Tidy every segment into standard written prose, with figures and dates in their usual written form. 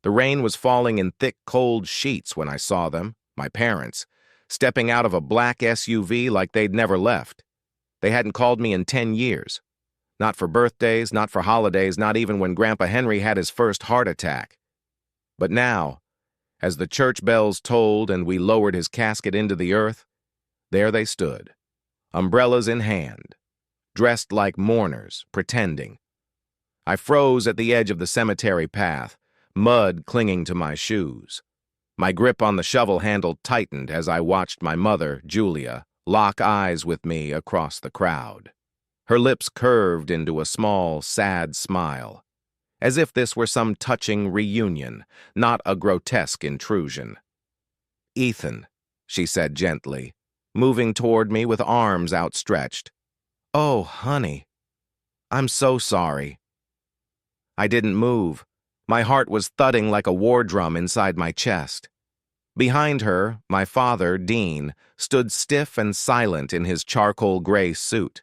The rain was falling in thick, cold sheets when I saw them, my parents, stepping out of a black SUV like they'd never left. They hadn't called me in 10 years. Not for birthdays, not for holidays, not even when Grandpa Henry had his first heart attack. But now, as the church bells tolled and we lowered his casket into the earth, there they stood, umbrellas in hand, dressed like mourners, pretending. I froze at the edge of the cemetery path, mud clinging to my shoes. My grip on the shovel handle tightened as I watched my mother, Julia, lock eyes with me across the crowd. Her lips curved into a small, sad smile, as if this were some touching reunion, not a grotesque intrusion. "Ethan," she said gently, moving toward me with arms outstretched. "Oh, honey, I'm so sorry." I didn't move. My heart was thudding like a war drum inside my chest. Behind her, my father, Dean, stood stiff and silent in his charcoal gray suit.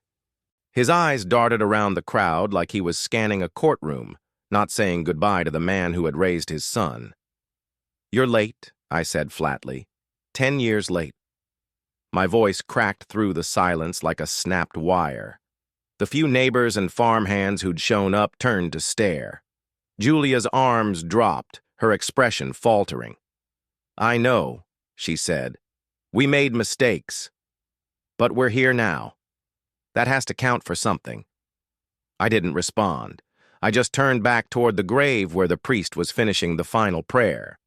His eyes darted around the crowd like he was scanning a courtroom, not saying goodbye to the man who had raised his son. "You're late," I said flatly. 10 years late. My voice cracked through the silence like a snapped wire. The few neighbors and farmhands who'd shown up turned to stare. Julia's arms dropped, her expression faltering. "I know," she said. "We made mistakes. But we're here now. That has to count for something." I didn't respond. I just turned back toward the grave where the priest was finishing the final prayer.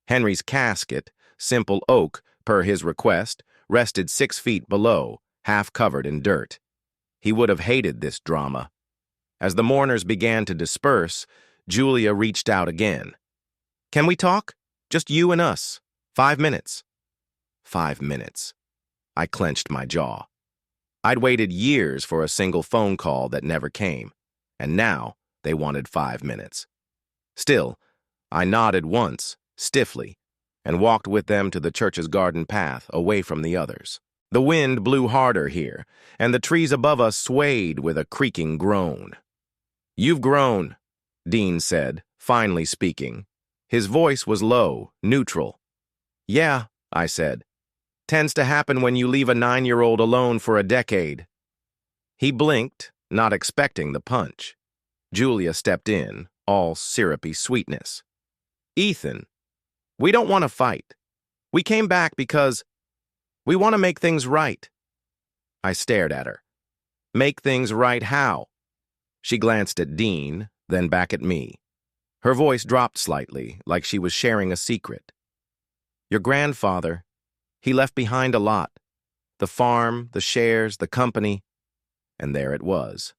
Henry's casket, simple oak per his request, rested 6 feet below, half covered in dirt. He would have hated this drama. As the mourners began to disperse, Julia reached out again. "Can we talk? Just you and us. 5 minutes." 5 minutes. I clenched my jaw. I'd waited years for a single phone call that never came, and now they wanted 5 minutes. Still, I nodded once, stiffly, and walked with them to the church's garden path, away from the others. The wind blew harder here, and the trees above us swayed with a creaking groan. "You've grown," Dean said, finally speaking. His voice was low, neutral. "Yeah," I said. "Tends to happen when you leave a 9-year-old alone for a decade." He blinked, not expecting the punch. Julia stepped in, all syrupy sweetness. "Ethan, we don't want to fight. We came back because we want to make things right." I stared at her. "Make things right how?" She glanced at Dean, then back at me. Her voice dropped slightly, like she was sharing a secret. "Your grandfather, he left behind a lot. The farm, the shares, the company." And there it was.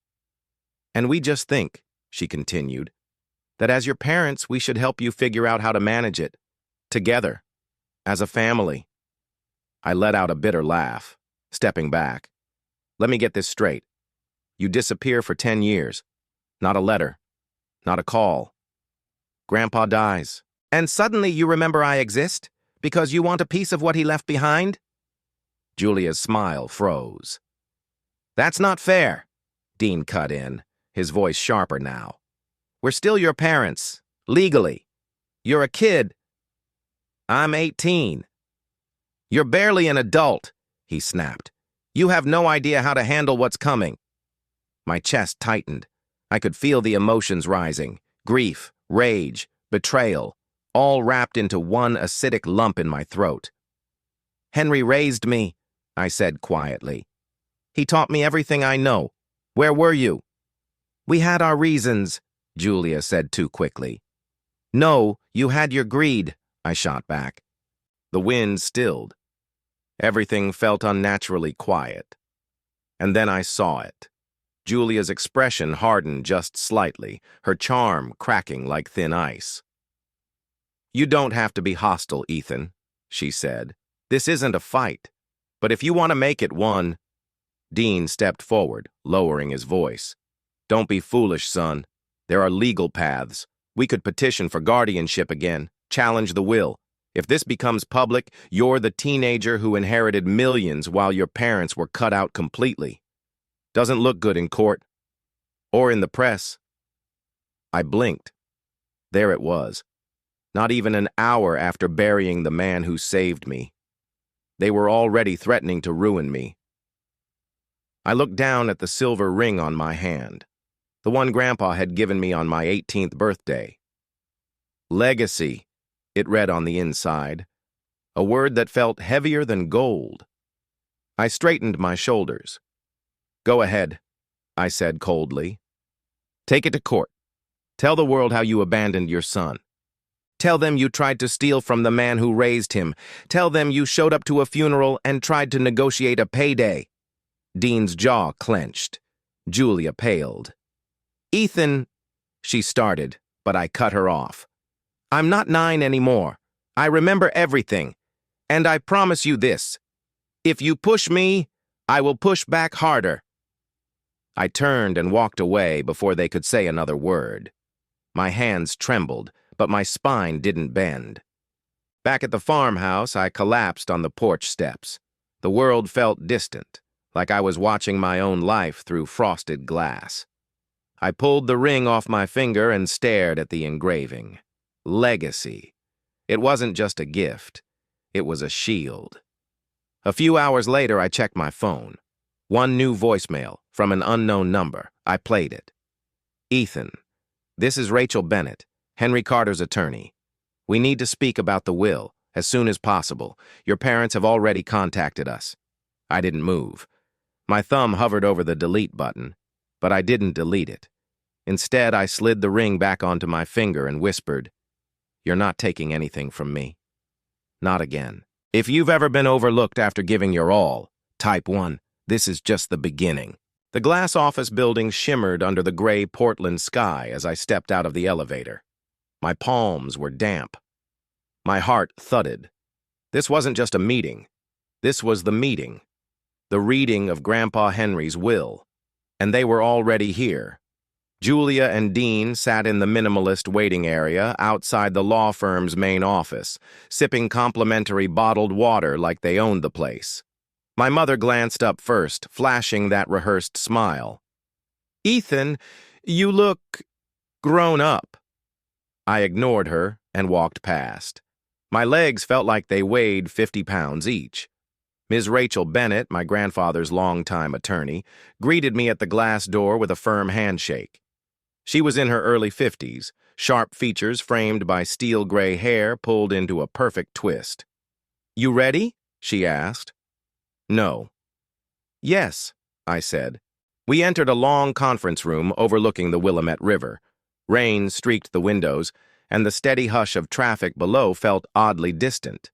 "And we just think," she continued, "that as your parents, we should help you figure out how to manage it. Together. As a family." I let out a bitter laugh, stepping back. "Let me get this straight. You disappear for 10 years. Not a letter. Not a call. Grandpa dies. And suddenly you remember I exist? Because you want a piece of what he left behind?" Julia's smile froze. "That's not fair," Dean cut in, his voice sharper now. "We're still your parents, legally. You're a kid. I'm 18. You're barely an adult," he snapped. "You have no idea how to handle what's coming." My chest tightened. I could feel the emotions rising. Grief, rage, betrayal, all wrapped into one acidic lump in my throat. "Henry raised me," I said quietly. "He taught me everything I know. Where were you?" "We had our reasons," Julia said too quickly. "No, you had your greed," I shot back. The wind stilled. Everything felt unnaturally quiet. And then I saw it. Julia's expression hardened just slightly, her charm cracking like thin ice. "You don't have to be hostile, Ethan," she said. "This isn't a fight. But if you want to make it one—" Dean stepped forward, lowering his voice. "Don't be foolish, son. There are legal paths. We could petition for guardianship again, challenge the will. If this becomes public, you're the teenager who inherited millions while your parents were cut out completely. Doesn't look good in court. Or in the press." I blinked. There it was. not even an hour after burying the man who saved me. They were already threatening to ruin me. I looked down at the silver ring on my hand, the one Grandpa had given me on my 18th birthday. Legacy, it read on the inside, a word that felt heavier than gold. I straightened my shoulders. Go ahead, I said coldly. Take it to court. Tell the world how you abandoned your son. Tell them you tried to steal from the man who raised him. Tell them you showed up to a funeral and tried to negotiate a payday. Dean's jaw clenched. Julia paled. Ethan, she started, but I cut her off. I'm not 9 anymore. I remember everything. And I promise you this. If you push me, I will push back harder. I turned and walked away before they could say another word. My hands trembled, but my spine didn't bend. Back at the farmhouse, I collapsed on the porch steps. The world felt distant, like I was watching my own life through frosted glass. I pulled the ring off my finger and stared at the engraving. Legacy. It wasn't just a gift. It was a shield. A few hours later, I checked my phone. One new voicemail from an unknown number. I played it. Ethan, this is Rachel Bennett, Henry Carter's attorney. We need to speak about the will as soon as possible. Your parents have already contacted us. I didn't move. My thumb hovered over the delete button, but I didn't delete it. Instead, I slid the ring back onto my finger and whispered, You're not taking anything from me. Not again. If you've ever been overlooked after giving your all, type 1. This is just the beginning. The glass office building shimmered under the gray Portland sky as I stepped out of the elevator. My palms were damp. My heart thudded. This wasn't just a meeting. This was the meeting. The reading of Grandpa Henry's will. And they were already here. Julia and Dean sat in the minimalist waiting area outside the law firm's main office, sipping complimentary bottled water like they owned the place. My mother glanced up first, flashing that rehearsed smile. Ethan, you look grown up. I ignored her and walked past. My legs felt like they weighed 50 pounds each. Ms. Rachel Bennett, my grandfather's longtime attorney, greeted me at the glass door with a firm handshake. She was in her early 50s, sharp features framed by steel gray hair pulled into a perfect twist. You ready? She asked. No. Yes, I said. We entered a long conference room overlooking the Willamette River. Rain streaked the windows, and the steady hush of traffic below felt oddly distant.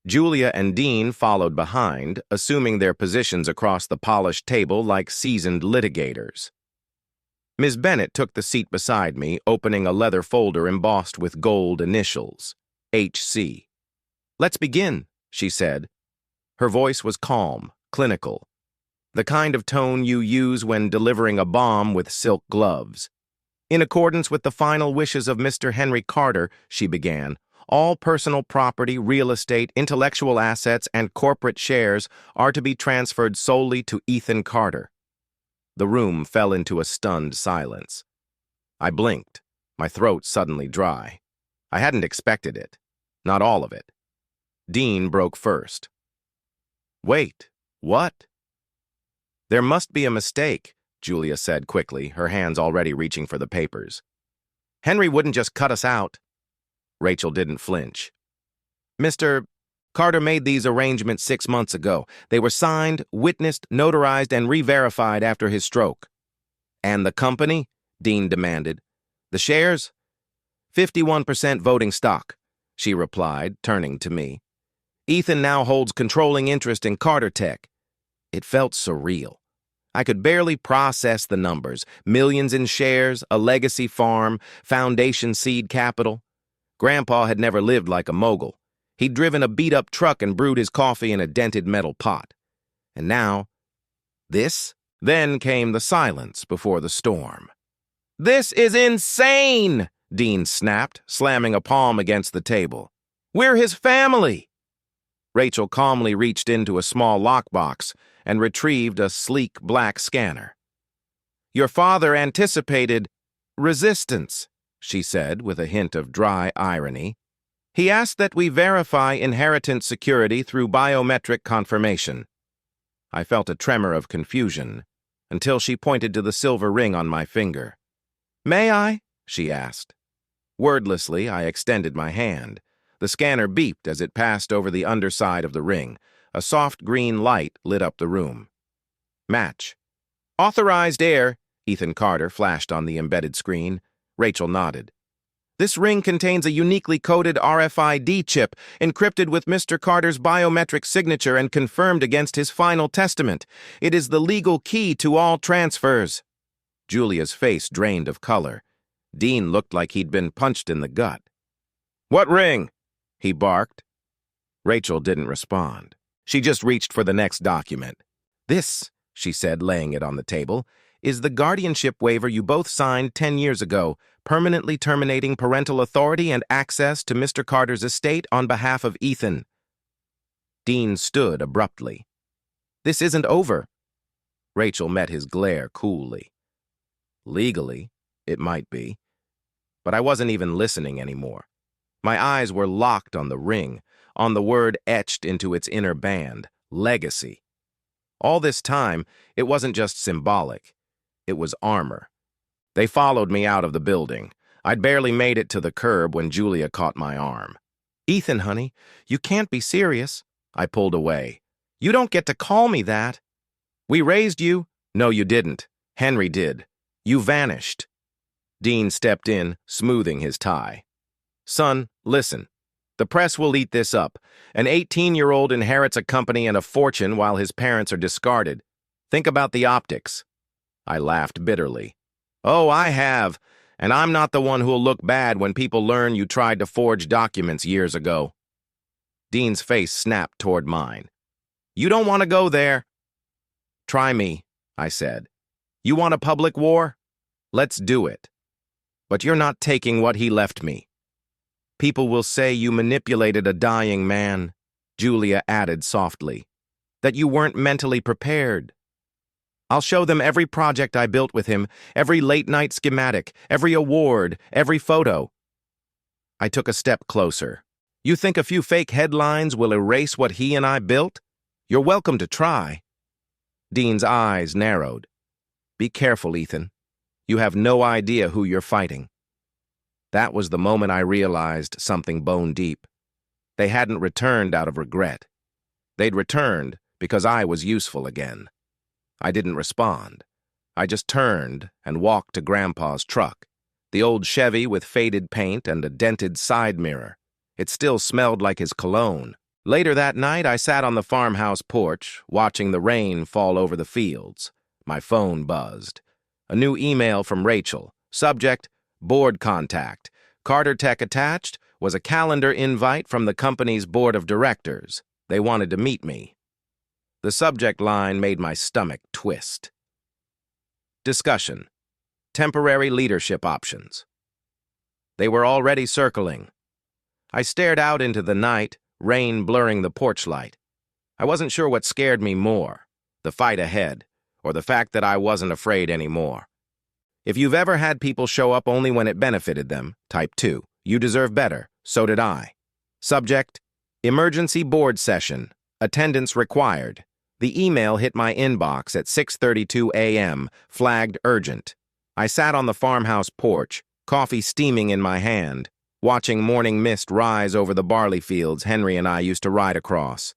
Julia and Dean followed behind, assuming their positions across the polished table like seasoned litigators. Ms. Bennett took the seat beside me, opening a leather folder embossed with gold initials, H.C. Let's begin, she said. Her voice was calm, clinical, the kind of tone you use when delivering a bomb with silk gloves. In accordance with the final wishes of Mr. Henry Carter, she began, all personal property, real estate, intellectual assets, and corporate shares are to be transferred solely to Ethan Carter. The room fell into a stunned silence. I blinked, my throat suddenly dry. I hadn't expected it, not all of it. Dean broke first. Wait, what? There must be a mistake, Julia said quickly, her hands already reaching for the papers. Henry wouldn't just cut us out. Rachel didn't flinch. Mr. Carter made these arrangements 6 months ago. They were signed, witnessed, notarized, and re-verified after his stroke. And the company? Dean demanded. The shares? 51% voting stock, she replied, turning to me. Ethan now holds controlling interest in Carter Tech. It felt surreal. I could barely process the numbers. Millions in shares, a legacy farm, foundation seed capital. Grandpa had never lived like a mogul. He'd driven a beat-up truck and brewed his coffee in a dented metal pot. And now, this? Then came the silence before the storm. This is insane, Dean snapped, slamming a palm against the table. We're his family. Rachel calmly reached into a small lockbox and retrieved a sleek black scanner. Your father anticipated resistance, she said with a hint of dry irony. He asked that we verify inheritance security through biometric confirmation. I felt a tremor of confusion until she pointed to the silver ring on my finger. "May I?" she asked. Wordlessly, I extended my hand. The scanner beeped as it passed over the underside of the ring. A soft green light lit up the room. "Match." "Authorized heir," Ethan Carter flashed on the embedded screen. Rachel nodded. "This ring contains a uniquely coded RFID chip, encrypted with Mr. Carter's biometric signature and confirmed against his final testament. It is the legal key to all transfers." Julia's face drained of color. Dean looked like he'd been punched in the gut. "What ring?" he barked. Rachel didn't respond. She just reached for the next document. "This," she said, laying it on the table, "is the guardianship waiver you both signed 10 years ago, permanently terminating parental authority and access to Mr. Carter's estate on behalf of Ethan." Dean stood abruptly. "This isn't over." Rachel met his glare coolly. "Legally, it might be." But I wasn't even listening anymore. My eyes were locked on the ring, on the word etched into its inner band, legacy. All this time, it wasn't just symbolic. It was armor. They followed me out of the building. I'd barely made it to the curb when Julia caught my arm. "Ethan, honey, you can't be serious." I pulled away. "You don't get to call me that." "We raised you." "No, you didn't. Henry did. You vanished." Dean stepped in, smoothing his tie. "Son, listen. The press will eat this up. An 18-year-old inherits a company and a fortune while his parents are discarded. Think about the optics." I laughed bitterly. "Oh, I have. And I'm not the one who'll look bad when people learn you tried to forge documents years ago." Dean's face snapped toward mine. "You don't want to go there." "Try me," I said. "You want a public war? Let's do it. But you're not taking what he left me." "People will say you manipulated a dying man," Julia added softly. "That you weren't mentally prepared." "I'll show them every project I built with him, every late-night schematic, every award, every photo." I took a step closer. "You think a few fake headlines will erase what he and I built? You're welcome to try." Dean's eyes narrowed. "Be careful, Ethan. You have no idea who you're fighting." That was the moment I realized something bone deep. They hadn't returned out of regret. They'd returned because I was useful again. I didn't respond. I just turned and walked to Grandpa's truck, the old Chevy with faded paint and a dented side mirror. It still smelled like his cologne. Later that night, I sat on the farmhouse porch, watching the rain fall over the fields. My phone buzzed. A new email from Rachel. Subject, board contact. Carter Tech attached was a calendar invite from the company's board of directors. They wanted to meet me. The subject line made my stomach twist. Discussion. Temporary leadership options. They were already circling. I stared out into the night, rain blurring the porch light. I wasn't sure what scared me more, the fight ahead, or the fact that I wasn't afraid anymore. If you've ever had people show up only when it benefited them, type 2. You deserve better. So did I. Subject, emergency board session. Attendance required. The email hit my inbox at 6:32 a.m., flagged urgent. I sat on the farmhouse porch, coffee steaming in my hand, watching morning mist rise over the barley fields Henry and I used to ride across.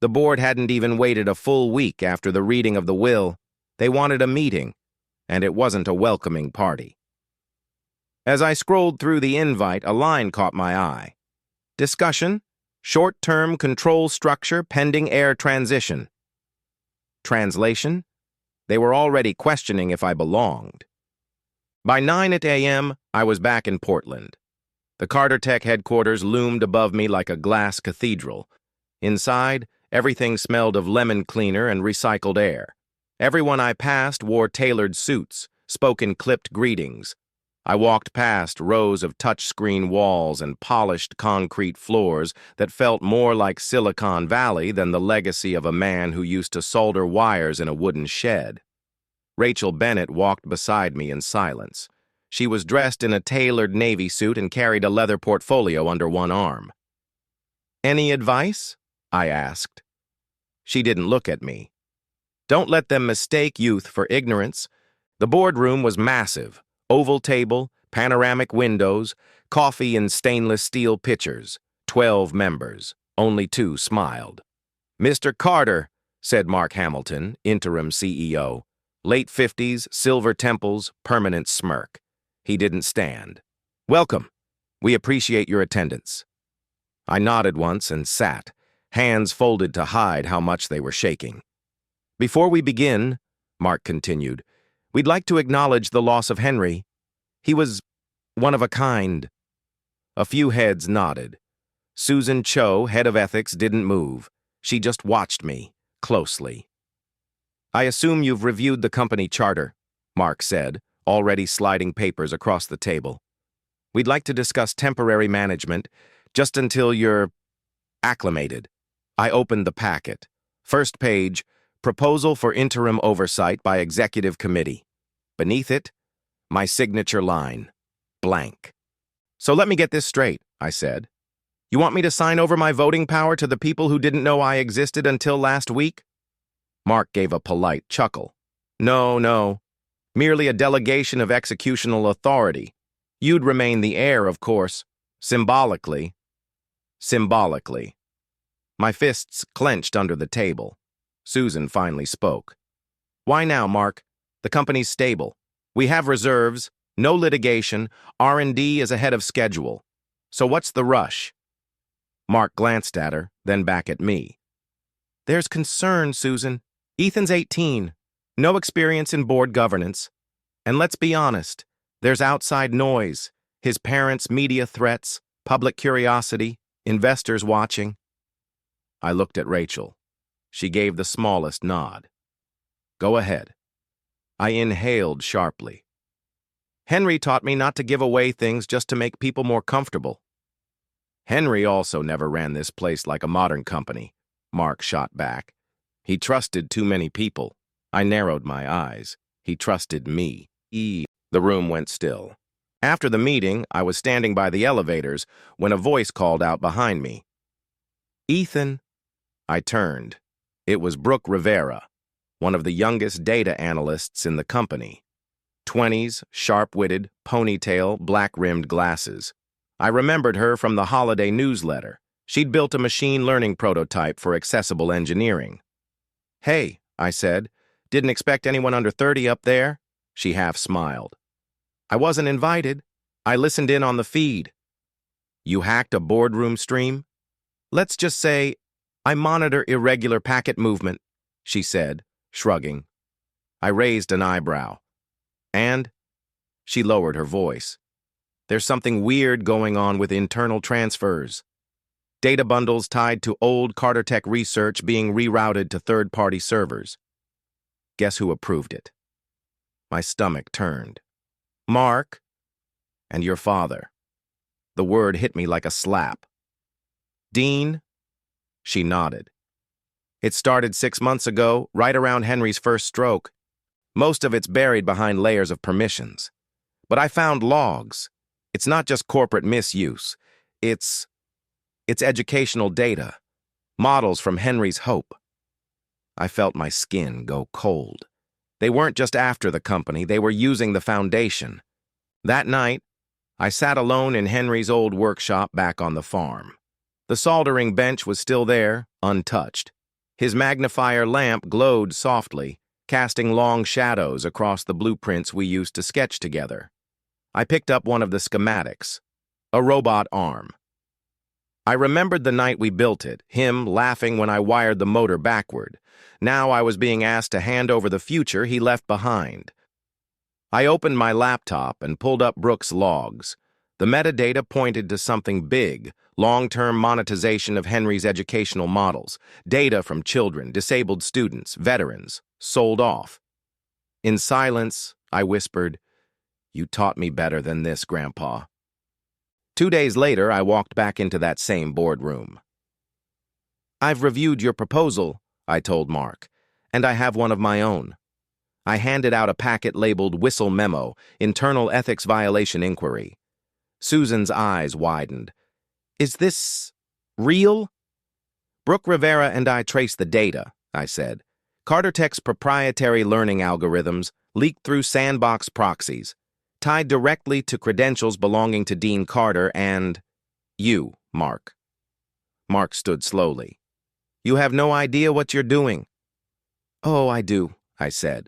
The board hadn't even waited a full week after the reading of the will. They wanted a meeting, and it wasn't a welcoming party. As I scrolled through the invite, a line caught my eye. Discussion, short-term control structure pending heir transition. Translation, they were already questioning if I belonged. By 9 a.m., I was back in Portland. The Carter Tech headquarters loomed above me like a glass cathedral. Inside, everything smelled of lemon cleaner and recycled air. Everyone I passed wore tailored suits, spoke in clipped greetings. I walked past rows of touchscreen walls and polished concrete floors that felt more like Silicon Valley than the legacy of a man who used to solder wires in a wooden shed. Rachel Bennett walked beside me in silence. She was dressed in a tailored navy suit and carried a leather portfolio under one arm. "Any advice?" I asked. She didn't look at me. "Don't let them mistake youth for ignorance." The boardroom was massive: oval table, panoramic windows, coffee in stainless steel pitchers. 12 members. Only 2 smiled. "Mr. Carter," said Mark Hamilton, interim CEO. Late 50s, silver temples, permanent smirk. He didn't stand. "Welcome. We appreciate your attendance." I nodded once and sat, hands folded to hide how much they were shaking. "Before we begin," Mark continued, "we'd like to acknowledge the loss of Henry. He was one of a kind." A few heads nodded. Susan Cho, head of ethics, didn't move. She just watched me, closely. "I assume you've reviewed the company charter," Mark said, already sliding papers across the table. "We'd like to discuss temporary management, just until you're acclimated." I opened the packet. First page, proposal for interim oversight by executive committee. Beneath it, my signature line, blank. "So let me get this straight," I said. "You want me to sign over my voting power to the people who didn't know I existed until last week?" Mark gave a polite chuckle. No. Merely a delegation of executional authority. You'd remain the heir, of course. Symbolically. Symbolically." My fists clenched under the table. Susan finally spoke. "Why now, Mark? The company's stable. We have reserves, no litigation, R&D is ahead of schedule. So what's the rush?" Mark glanced at her, then back at me. "There's concern, Susan. Ethan's 18, no experience in board governance. And let's be honest, there's outside noise, his parents' media threats, public curiosity, investors watching." I looked at Rachel. She gave the smallest nod. "Go ahead." I inhaled sharply. "Henry taught me not to give away things just to make people more comfortable." "Henry also never ran this place like a modern company," Mark shot back. "He trusted too many people." I narrowed my eyes. "He trusted me." The room went still. After the meeting, I was standing by the elevators when a voice called out behind me. "Ethan." I turned. It was Brooke Rivera, one of the youngest data analysts in the company. 20s, sharp-witted, ponytail, black-rimmed glasses. I remembered her from the holiday newsletter. She'd built a machine learning prototype for accessible engineering. "Hey," I said, "didn't expect anyone under 30 up there?" She half smiled. "I wasn't invited. I listened in on the feed." "You hacked a boardroom stream?" "Let's just say I monitor irregular packet movement," she said, shrugging. I raised an eyebrow. "And?" She lowered her voice. "There's something weird going on with internal transfers. Data bundles tied to old Carter Tech research being rerouted to third-party servers. Guess who approved it?" My stomach turned. "Mark. And your father." The word hit me like a slap. "Dean?" She nodded. "It started 6 months ago, right around Henry's first stroke. Most of it's buried behind layers of permissions. But I found logs. It's not just corporate misuse. It's educational data. Models from Henry's Hope." I felt my skin go cold. They weren't just after the company, they were using the foundation. That night, I sat alone in Henry's old workshop back on the farm. The soldering bench was still there, untouched. His magnifier lamp glowed softly, casting long shadows across the blueprints we used to sketch together. I picked up one of the schematics, a robot arm. I remembered the night we built it, him laughing when I wired the motor backward. Now I was being asked to hand over the future he left behind. I opened my laptop and pulled up Brooke's logs. The metadata pointed to something big: long-term monetization of Henry's educational models, data from children, disabled students, veterans, sold off. In silence, I whispered, "You taught me better than this, Grandpa." 2 days later, I walked back into that same boardroom. "I've reviewed your proposal," I told Mark, "and I have one of my own. I handed out a packet labeled Whistle Memo, Internal Ethics Violation Inquiry. Susan's eyes widened. Is this real? Brooke Rivera and I traced the data, I said. Carter Tech's proprietary learning algorithms leaked through sandbox proxies, tied directly to credentials belonging to Dean Carter and you, Mark. Mark stood slowly. You have no idea what you're doing. Oh, I do, I said.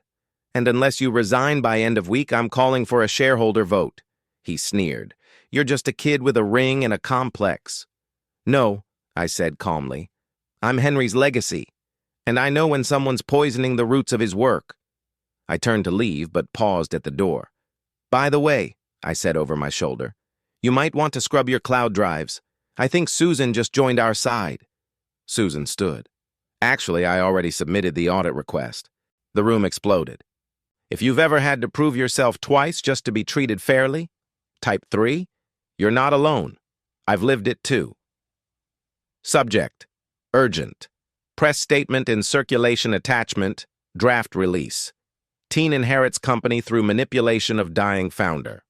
And unless you resign by end of week, I'm calling for a shareholder vote. He sneered. You're just a kid with a ring and a complex. No, I said calmly. I'm Henry's legacy, and I know when someone's poisoning the roots of his work. I turned to leave, but paused at the door. By the way, I said over my shoulder, you might want to scrub your cloud drives. I think Susan just joined our side. Susan stood. Actually, I already submitted the audit request. The room exploded. If you've ever had to prove yourself twice just to be treated fairly, type 3, you're not alone. I've lived it too. Subject: urgent. Press statement in circulation attachment, draft release. Teen inherits company through manipulation of dying founder.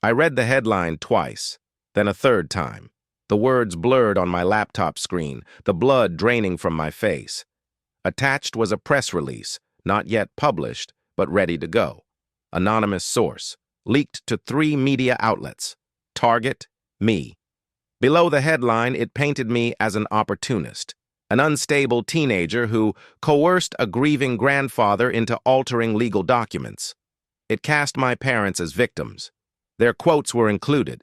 I read the headline twice, then a third time. The words blurred on my laptop screen, the blood draining from my face. Attached was a press release, not yet published, but ready to go. Anonymous source. Leaked to 3 media outlets. Target, me. Below the headline, it painted me as an opportunist, an unstable teenager who coerced a grieving grandfather into altering legal documents. It cast my parents as victims. Their quotes were included.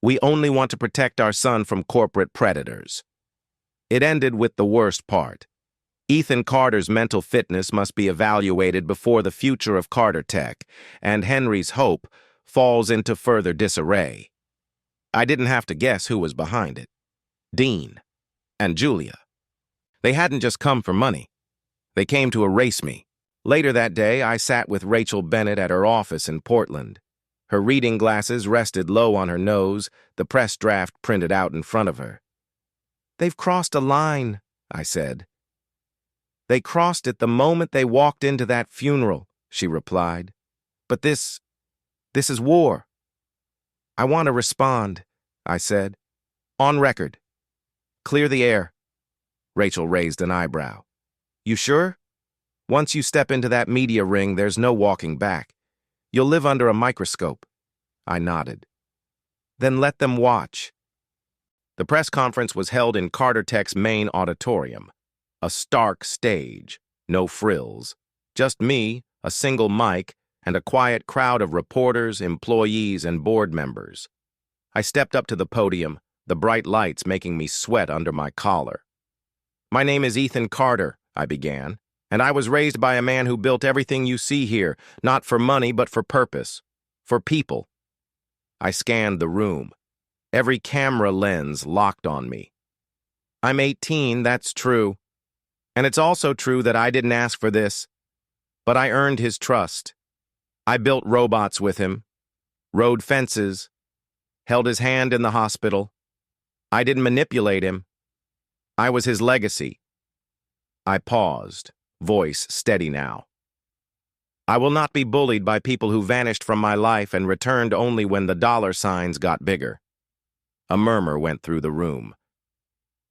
We only want to protect our son from corporate predators. It ended with the worst part. Ethan Carter's mental fitness must be evaluated before the future of Carter Tech, and Henry's hope falls into further disarray. I didn't have to guess who was behind it. Dean and Julia. They hadn't just come for money. They came to erase me. Later that day, I sat with Rachel Bennett at her office in Portland. Her reading glasses rested low on her nose, the press draft printed out in front of her. They've crossed a line, I said. They crossed it the moment they walked into that funeral, she replied. But this is war. I want to respond, I said. On record. Clear the air. Rachel raised an eyebrow. You sure? Once you step into that media ring, there's no walking back. You'll live under a microscope. I nodded. Then let them watch. The press conference was held in Carter Tech's main auditorium. A stark stage, no frills. Just me, a single mic, and a quiet crowd of reporters, employees, and board members. I stepped up to the podium, the bright lights making me sweat under my collar. My name is Ethan Carter, I began, and I was raised by a man who built everything you see here, not for money but for purpose, for people. I scanned the room. Every camera lens locked on me. I'm 18, that's true. And it's also true that I didn't ask for this, but I earned his trust. I built robots with him, rode fences, held his hand in the hospital. I didn't manipulate him. I was his legacy. I paused, voice steady now. I will not be bullied by people who vanished from my life and returned only when the dollar signs got bigger. A murmur went through the room.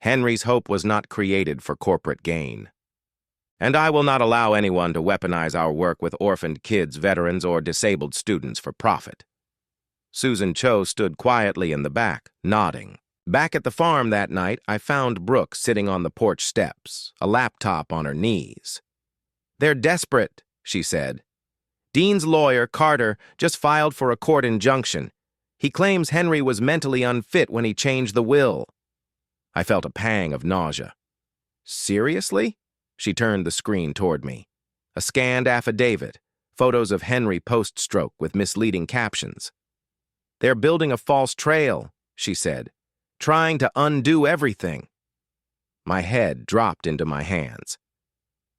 Henry's hope was not created for corporate gain. And I will not allow anyone to weaponize our work with orphaned kids, veterans, or disabled students for profit. Susan Cho stood quietly in the back, nodding. Back at the farm that night, I found Brooke sitting on the porch steps, a laptop on her knees. They're desperate, she said. Dean's lawyer, Carter, just filed for a court injunction. He claims Henry was mentally unfit when he changed the will. I felt a pang of nausea. Seriously? She turned the screen toward me. A scanned affidavit, photos of Henry post-stroke with misleading captions. They're building a false trail, she said, trying to undo everything. My head dropped into my hands.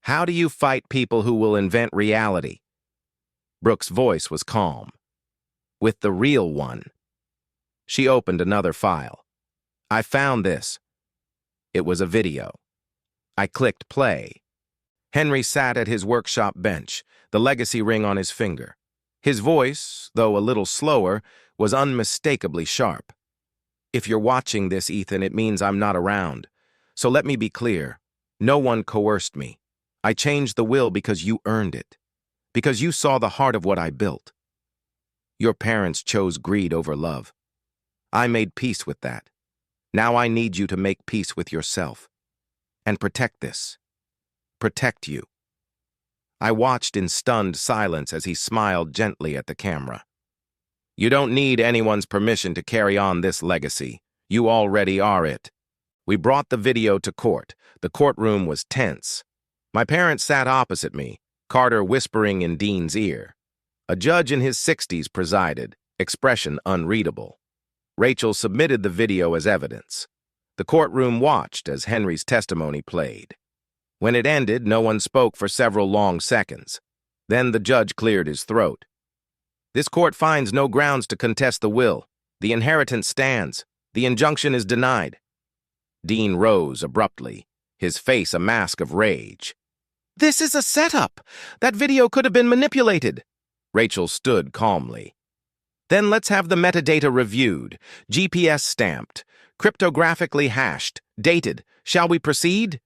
How do you fight people who will invent reality? Brooke's voice was calm. With the real one. She opened another file. I found this. It was a video. I clicked play. Henry sat at his workshop bench, the legacy ring on his finger. His voice, though a little slower, was unmistakably sharp. If you're watching this, Ethan, it means I'm not around. So let me be clear. No one coerced me. I changed the will because you earned it. Because you saw the heart of what I built. Your parents chose greed over love. I made peace with that. Now I need you to make peace with yourself. And protect this. Protect you. I watched in stunned silence as he smiled gently at the camera. You don't need anyone's permission to carry on this legacy. You already are it. We brought the video to court. The courtroom was tense. My parents sat opposite me, Carter whispering in Dean's ear. A judge in his 60s presided, expression unreadable. Rachel submitted the video as evidence. The courtroom watched as Henry's testimony played. When it ended, no one spoke for several long seconds. Then the judge cleared his throat. This court finds no grounds to contest the will. The inheritance stands. The injunction is denied. Dean rose abruptly, his face a mask of rage. This is a setup. That video could have been manipulated. Rachel stood calmly. Then let's have the metadata reviewed, GPS stamped, cryptographically hashed, dated. Shall we proceed?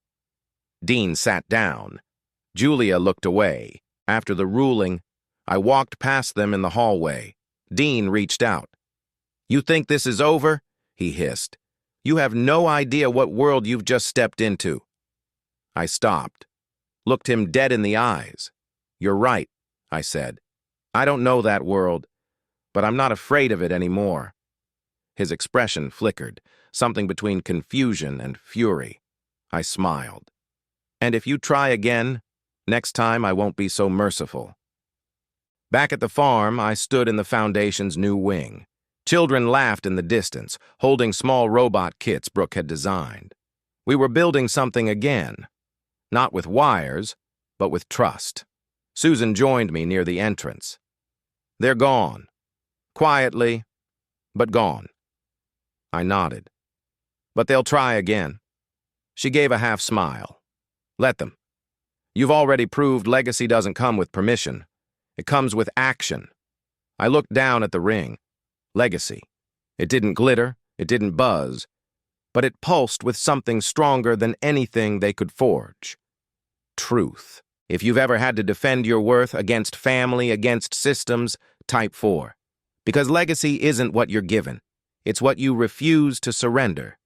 Dean sat down. Julia looked away. After the ruling, I walked past them in the hallway. Dean reached out. You think this is over? He hissed. You have no idea what world you've just stepped into. I stopped, looked him dead in the eyes. You're right, I said. I don't know that world, but I'm not afraid of it anymore. His expression flickered, something between confusion and fury. I smiled. And if you try again, next time I won't be so merciful. Back at the farm, I stood in the Foundation's new wing. Children laughed in the distance, holding small robot kits Brooke had designed. We were building something again. Not with wires, but with trust. Susan joined me near the entrance. They're gone. Quietly, but gone. I nodded. But they'll try again. She gave a half smile. Let them. You've already proved legacy doesn't come with permission. It comes with action. I looked down at the ring. Legacy. It didn't glitter, it didn't buzz, but it pulsed with something stronger than anything they could forge. Truth. If you've ever had to defend your worth against family, against systems, type 4. Because legacy isn't what you're given. It's what you refuse to surrender.